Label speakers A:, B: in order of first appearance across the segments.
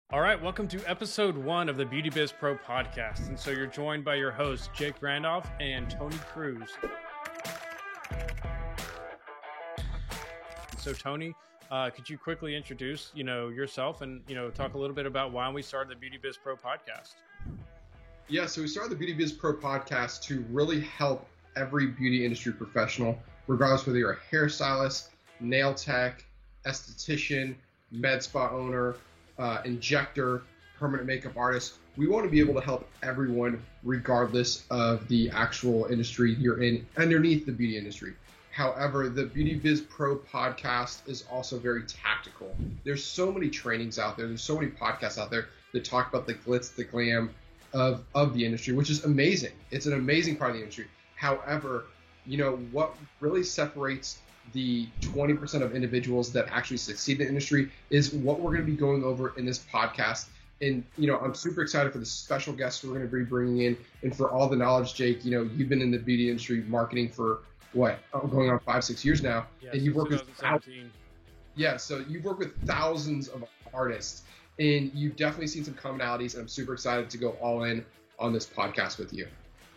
A: All right, welcome to episode 1 of the Beauty Biz Pro podcast. And so you're joined by your hosts, Jake Randolph and Tony Cruz. So Tony, could you quickly introduce, yourself and, talk a little bit about why we started the Beauty Biz Pro podcast?
B: Yeah, so we started the Beauty Biz Pro podcast to really help every beauty industry professional, regardless whether you're a hairstylist, nail tech, esthetician, med spa owner, injector, permanent makeup artist. We want to be able to help everyone regardless of the actual industry you're in underneath the beauty industry. However, the Beauty Biz Pro podcast is also very tactical. There's so many trainings out there. There's so many podcasts out there that talk about the glitz, the glam of the industry, which is amazing. It's an amazing part of the industry. However, what really separates the 20% of individuals that actually succeed in the industry is what we're going to be going over in this podcast. And, I'm super excited for the special guests we're going to be bringing in and for all the knowledge, Jake. You've been in the beauty industry marketing for going on 5-6 years now.
A: Yeah,
B: and you've worked with so you've worked with thousands of artists and you've definitely seen some commonalities. And I'm super excited to go all in on this podcast with you.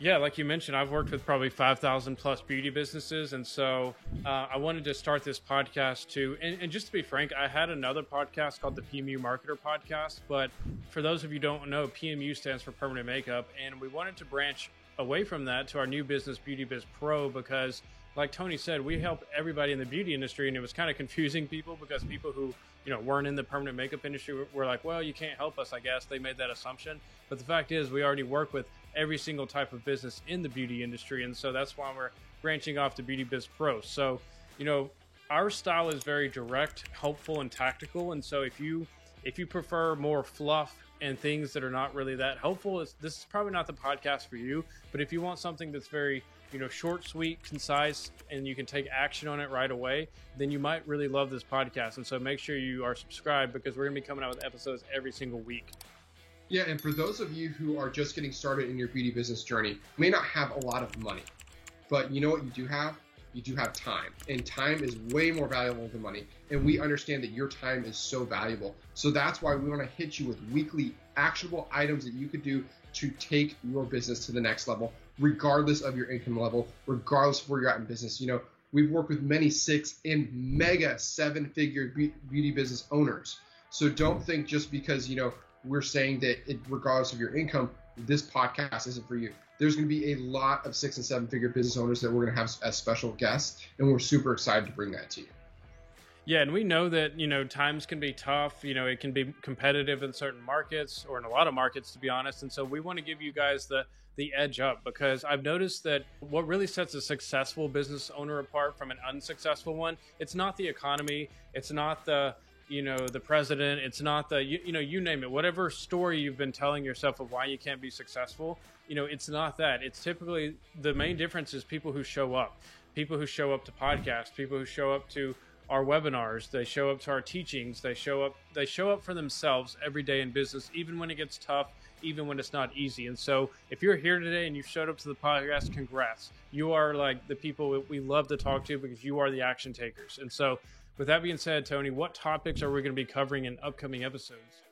A: Yeah, like you mentioned, I've worked with probably 5,000 plus beauty businesses. And so I wanted to start this podcast too. And just to be frank, I had another podcast called the PMU Marketer Podcast. But for those of you who don't know, PMU stands for Permanent Makeup. And we wanted to branch away from that to our new business, Beauty Biz Pro, because like Tony said, we help everybody in the beauty industry. And it was kind of confusing people because people who weren't in the permanent makeup industry were like, well, you can't help us, I guess. They made that assumption. But the fact is, we already work with every single type of business in the beauty industry. And so that's why we're branching off to Beauty Biz Pro. So, our style is very direct, helpful, and tactical. And so if you prefer more fluff and things that are not really that helpful, this is probably not the podcast for you. But if you want something that's very short, sweet, concise, and you can take action on it right away, then you might really love this podcast. And so make sure you are subscribed because we're going to be coming out with episodes every single week.
B: Yeah, and for those of you who are just getting started in your beauty business journey, you may not have a lot of money, but you know what you do have? You do have time, and time is way more valuable than money. And we understand that your time is so valuable. So that's why we want to hit you with weekly actionable items that you could do to take your business to the next level, regardless of your income level, regardless of where you're at in business. We've worked with many 6 and mega 7-figure beauty business owners. So don't think just because, we're saying that regardless of your income, this podcast isn't for you. There's going to be a lot of 6 and 7-figure business owners that we're going to have as special guests, and we're super excited to bring that to you.
A: Yeah, and we know that, times can be tough. It can be competitive in certain markets or in a lot of markets, to be honest. And so we want to give you guys the edge up because I've noticed that what really sets a successful business owner apart from an unsuccessful one, it's not the economy, it's not the president, it's not the, you name it, whatever story you've been telling yourself of why you can't be successful, it's not that. It's typically, the main difference is people who show up to podcasts, people who show up to our webinars, they show up to our teachings, they show up for themselves every day in business, even when it gets tough, even when it's not easy. And so if you're here today and you've showed up to the podcast, congrats. You are like the people we love to talk to because you are the action takers. And so with that being said, Tony, what topics are we going to be covering in upcoming episodes?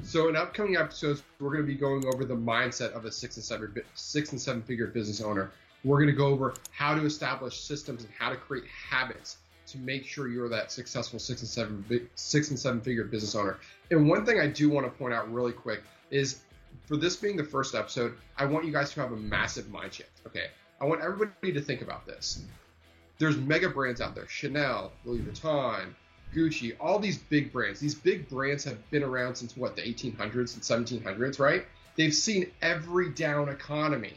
B: So in upcoming episodes, we're going to be going over the mindset of a 6 and 7-figure business owner. We're going to go over how to establish systems and how to create habits to make sure you're that successful 6 and 7-figure business owner. And one thing I do want to point out really quick is, for this being the first episode, I want you guys to have a massive mind shift. Okay, I want everybody to think about this. There's mega brands out there: Chanel, Louis Vuitton, Gucci, all these big brands. These big brands have been around since the 1800s and 1700s, right? They've seen every down economy,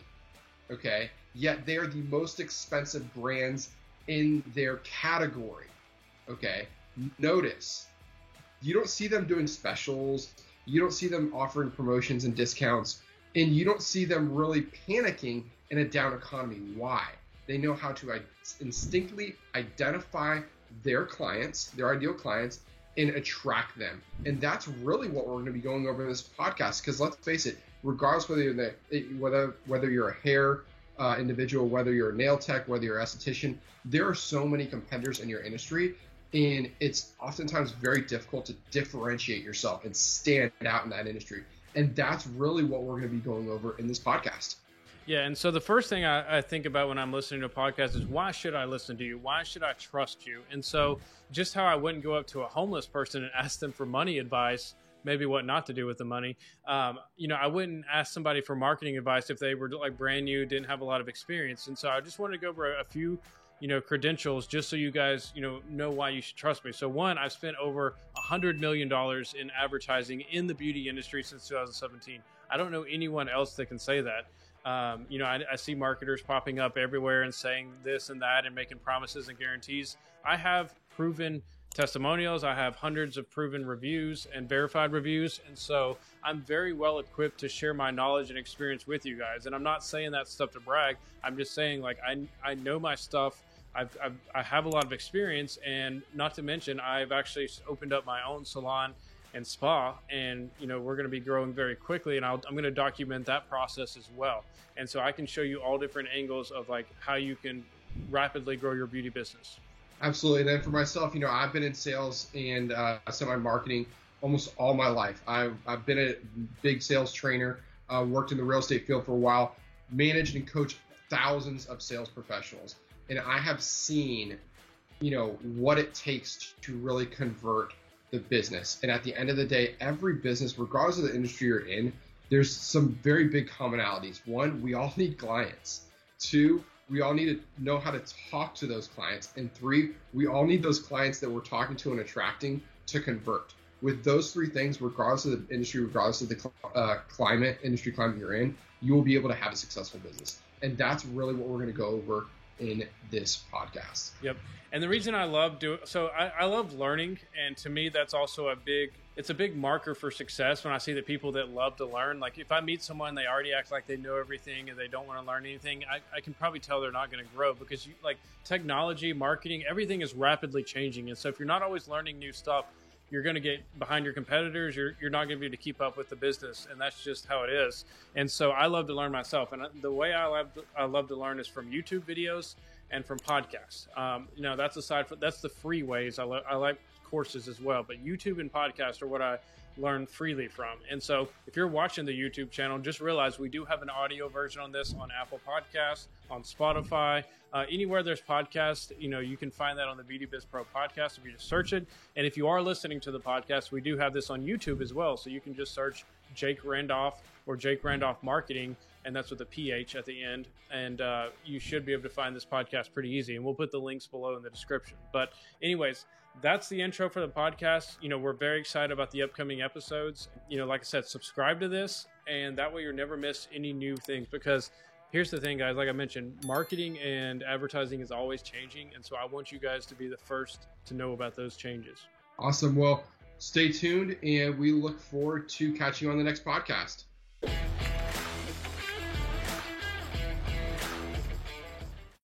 B: okay? Yet they are the most expensive brands in their category, okay? Notice, you don't see them doing specials, you don't see them offering promotions and discounts, and you don't see them really panicking in a down economy. Why? They know how to instinctively identify their clients, their ideal clients, and attract them. And that's really what we're going to be going over in this podcast. Because let's face it, regardless whether you're a hair individual, whether you're a nail tech, whether you're an esthetician, there are so many competitors in your industry. And it's oftentimes very difficult to differentiate yourself and stand out in that industry. And that's really what we're going to be going over in this podcast.
A: Yeah, and so the first thing I think about when I'm listening to a podcast is, why should I listen to you? Why should I trust you? And so just how I wouldn't go up to a homeless person and ask them for money advice, maybe what not to do with the money. I wouldn't ask somebody for marketing advice if they were like brand new, didn't have a lot of experience. And so I just wanted to go over a few credentials just so you guys, know why you should trust me. So one, I've spent over $100 million in advertising in the beauty industry since 2017. I don't know anyone else that can say that. I see marketers popping up everywhere and saying this and that and making promises and guarantees. I have proven testimonials. I have hundreds of proven reviews and verified reviews. And so I'm very well equipped to share my knowledge and experience with you guys. And I'm not saying that stuff to brag. I'm just saying, like, I know my stuff. I have a lot of experience, and not to mention, I've actually opened up my own salon and spa, and we're going to be growing very quickly, and I'm going to document that process as well. And so I can show you all different angles of like how you can rapidly grow your beauty business.
B: Absolutely. And then for myself, I've been in sales and semi-marketing almost all my life. I've been a big sales trainer, worked in the real estate field for a while, managed and coached thousands of sales professionals. And I have seen, what it takes to really convert the business. And at the end of the day, every business, regardless of the industry you're in, there's some very big commonalities. One, we all need clients. Two, we all need to know how to talk to those clients. And three, we all need those clients that we're talking to and attracting to convert. With those three things, regardless of the industry, regardless of the industry climate you're in, you will be able to have a successful business. And that's really what we're going to go over in this podcast.
A: Yep. And the reason I love I love learning. And to me, that's also it's a big marker for success when I see the people that love to learn. Like if I meet someone, they already act like they know everything and they don't want to learn anything, I can probably tell they're not going to grow, because technology, marketing, everything is rapidly changing. And so if you're not always learning new stuff, you're going to get behind your competitors. You're not going to be able to keep up with the business, and that's just how it is. And so I love to learn myself, and the way I love to learn is from YouTube videos and from podcasts. That's the free ways. I like courses as well, but YouTube and podcasts are what I learn freely from. And so if you're watching the YouTube channel, just realize we do have an audio version on this on Apple Podcasts, on Spotify, anywhere there's podcasts, you can find that on the Beauty Biz Pro podcast if you just search it. And if you are listening to the podcast, we do have this on YouTube as well. So you can just search Jake Randolph or Jake Randolph Marketing, and that's with a PH at the end. And you should be able to find this podcast pretty easy. And we'll put the links below in the description. But anyways, that's the intro for the podcast. We're very excited about the upcoming episodes. Like I said, subscribe to this, and that way you'll never miss any new things, because here's the thing, guys, like I mentioned, marketing and advertising is always changing. And so I want you guys to be the first to know about those changes.
B: Awesome. Well, stay tuned, and we look forward to catching you on the next podcast.